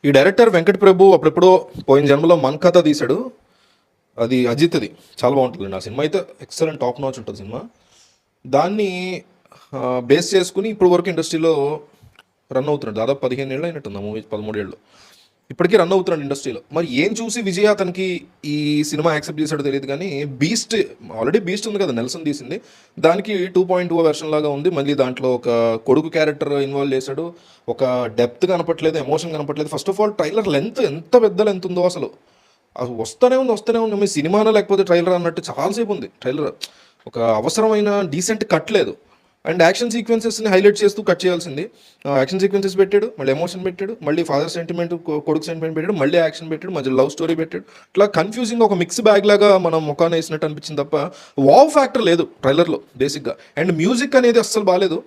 ఈ డైరెక్టర్ వెంకట్ ప్రభు అప్పుడెప్పుడో పోయిన జన్మలో మన్ కథ తీశాడు. అది అజిత్ది, చాలా బాగుంటుందండి ఆ సినిమా. అయితే ఎక్సలెంట్ టాప్ నాచ్ ఉంటుంది సినిమా. దాన్ని బేస్ చేసుకుని ఇప్పుడు వరకు ఇండస్ట్రీలో రన్ అవుతున్నాడు. దాదాపు 15 ఏళ్ళు అయినట్టుంది ఆ మూవీ, 13 ఏళ్ళు ఇప్పటికీ రన్ అవుతున్నాడు ఇండస్ట్రీలో. మరి ఏం చూసి విజయ్ అతనికి ఈ సినిమా యాక్సెప్ట్ చేశాడో తెలియదు కానీ బీస్ట్, ఆల్రెడీ బీస్ట్ ఉంది కదా నెల్సన్ తీసింది, దానికి 2.2 వెర్షన్ లాగా ఉంది. మళ్ళీ దాంట్లో ఒక కొడుకు క్యారెక్టర్ ఇన్వాల్వ్ చేశాడు. ఒక డెప్త్ కనపట్లేదు, ఎమోషన్ కనపట్లేదు. First of all trailer length, ఎంత పెద్ద లెంత్ ఉందో అసలు. అది వస్తూనే ఉంది మీ సినిమానా లేకపోతే ట్రైలర్ అన్నట్టు చాలాసేపు ఉంది ట్రైలర్. ఒక అవసరమైన డీసెంట్ కట్ లేదు. అండ్ యాక్షన్ సీక్వెన్సెస్ని హైలైట్ చేస్తూ కట్ చేయాల్సింది. యాక్షన్ సీక్వెన్సెస్ పెట్టాడు, మళ్ళీ ఎమోషన్ పెట్టాడు, మళ్ళీ ఫాదర్ సెంటిమెంట్, కొడుకు సెంటిమెంట్ పెట్టాడు, మళ్ళీ యాక్షన్ పెట్టాడు, మధ్య లవ్ స్టోరీ పెట్టాడు. ఇట్లా కన్ఫ్యూజింగ్ ఒక మిక్స్ బ్యాగ్ లాగా మనం ముఖాన్ని వేసినట్టు అనిపించింది తప్ప వావ్ ఫ్యాక్టర్ లేదు ట్రైలర్లో బేసిక్గా. అండ్ మ్యూజిక్ అనేది అస్సలు బాగాలేదు.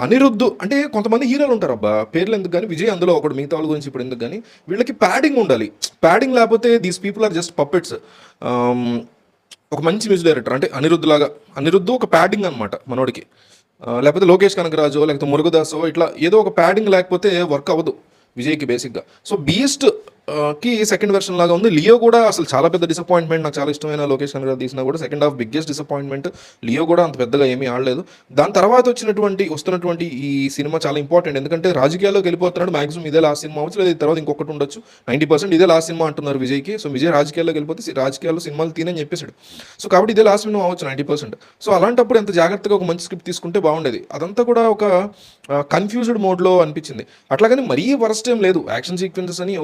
అనిరుద్ధ్ అంటే కొంతమంది హీరోలు ఉంటారు, అబ్బా పేర్లు ఎందుకు కానీ, విజయ్ అందులో ఒకటి, మిగతా వాళ్ళ గురించి ఇప్పుడు ఎందుకు కానీ, వీళ్ళకి ప్యాడింగ్ ఉండాలి. ప్యాడింగ్ లేకపోతే these people are just puppets. ఒక మంచి మ్యూజిక్ డైరెక్టర్ అంటే అనిరుద్ధ్ ఒక ప్యాడింగ్ అనమాట మనోడికి. లేకపోతే లోకేష్ కనకరాజు, లేకపోతే మురుగదాసో, ఇట్లా ఏదో ఒక ప్యాడింగ్ లేకపోతే వర్క్ అవ్వదు విజయ్కి బేసిక్గా. సో బీస్ట్ కి సెకండ్ వెర్షన్ లాగా ఉంది. లియో కూడా అసలు చాలా పెద్ద డిసప్పాయింట్మెంట్. నాకు చాలా ఇష్టమైన లోకేష్ కనకరాజు తీసినా కూడా second half biggest disappointment. Leo కూడా అంత పెద్దగా ఏమీ ఆడలేదు. దాని తర్వాత వస్తున్నటువంటి ఈ సినిమా చాలా ఇంపార్టెంట్, ఎందుకంటే రాజకీయాల్లోకి వెళ్ళిపోతున్నాడు. మాక్సిమం ఇదే లాస్ట్ సినిమా అవచ్చు, లేదా తర్వాత ఇంకొకటి ఉండొచ్చు. 90% ఇదే లాస్ట్ సినిమా అంటున్నారు విజయ్కి. సో విజయ్ రాజకీయాల్లోకి వెళ్ళిపోతే రాజకీయాల్లో సినిమాలు తీనని చెప్పేశాడు. సో కాబట్టి ఇదే లాస్ట్ సినిమా అవచ్చు 90%. సో అలాంటప్పుడు ఎంత జాగ్రత్తగా ఒక మంచి స్క్రిప్ట్ తీసుకుంటే బాగుండేది. అదంతా కూడా ఒక కన్ఫ్యూజ్డ్ మోడ్లో అనిపించింది. అట్లాగని మరీ వరస్ట్ ఏం లేదు. యాక్షన్ సీక్వెన్సెస్ అని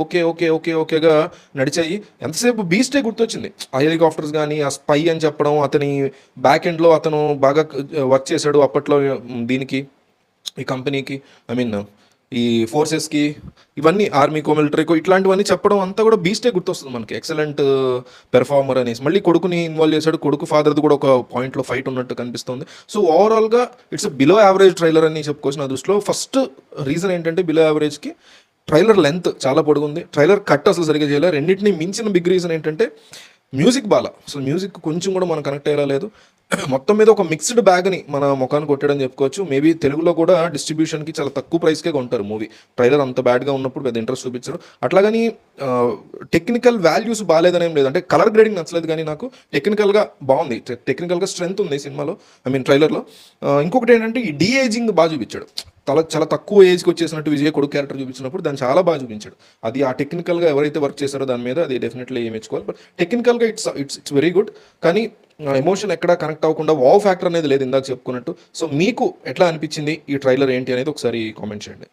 ఓకేగా నడిచాయి. ఎంతసేపు బీస్టే గుర్తొచ్చింది. ఆ హెలికాప్టర్స్ కానీ, ఆ స్పై అని చెప్పడం, అతని బ్యాక్ ఎండ్లో అతను బాగా వర్క్ చేశాడు అప్పట్లో దీనికి, ఈ కంపెనీకి, ఐ మీన్ ఈ ఫోర్సెస్కి, ఇవన్నీ ఆర్మీకో మిలిటరీకో, ఇట్లాంటివన్నీ చెప్పడం అంతా కూడా బీస్టే గుర్తొస్తుంది మనకి. ఎక్సలెంట్ పెర్ఫార్మర్ అనేసి మళ్ళీ కొడుకుని ఇన్వాల్వ్ చేశాడు. కొడుకు ఫాదర్ది కూడా ఒక పాయింట్లో ఫైట్ ఉన్నట్టు కనిపిస్తుంది. సో ఓవరాల్గా ఇట్స్ బిలో యావరేజ్ ట్రైలర్ అని చెప్పుకోవచ్చు నా దృష్టిలో. ఫస్ట్ రీజన్ ఏంటంటే బిలో యావరేజ్కి ట్రైలర్ లెంత్ చాలా పొడుగుంది. ట్రైలర్ కట్ అసలు సరిగ్గా చేయలేదు. రెండింటిని మించిన బిగ్ రీజన్ ఏంటంటే మ్యూజిక్ బాగా, అసలు మ్యూజిక్ కొంచెం కూడా మనం కనెక్ట్ అయ్యేలా లేదు. మొత్తం మీద ఒక మిక్స్డ్ బ్యాగ్ని మన ముఖాన్ని కొట్టడం చెప్పుకోవచ్చు. మేబీ తెలుగులో కూడా డిస్ట్రిబ్యూషన్కి చాలా తక్కువ ప్రైస్కే కొంటారు మూవీ. ట్రైలర్ అంత బ్యాడ్గా ఉన్నప్పుడు పెద్ద ఇంట్రెస్ట్ చూపించారు. అట్లాగని టెక్నికల్ వాల్యూస్ బాగాలేదనేం లేదు. అంటే కలర్ గ్రేడింగ్ నచ్చలేదు కానీ నాకు టెక్నికల్గా బాగుంది. టెక్నికల్గా స్ట్రెంత్ ఉంది సినిమాలో, ఐ మీన్ ట్రైలర్లో. ఇంకొకటి ఏంటంటే ఈ డీఏజింగ్ బాగా చూపించాడు. చాలా తక్కువ ఏజ్కి వచ్చేసినట్టు విజయ్ కొడుకు క్యారెక్టర్ చూపించినప్పుడు దాన్ని చాలా బాగా చూపించాడు. అది ఆ టెక్నికల్గా ఎవరైతే వర్క్ చేశారో దాని మీద అది డెఫినెట్లీ మెచ్చుకోవాలి. బట్ టెక్నికల్గా ఇట్స్ వెరీ గుడ్. కానీ ఎమోషన్ ఎక్కడా కనెక్ట్ అవ్వకుండా వావ్ ఫ్యాక్టర్ అనేది లేదు ఇందాక చెప్పుకున్నట్టు. సో మీకు ఎట్లా అనిపించింది ఈ ట్రైలర్ ఏంటి అనేది ఒకసారి కామెంట్ చేయండి.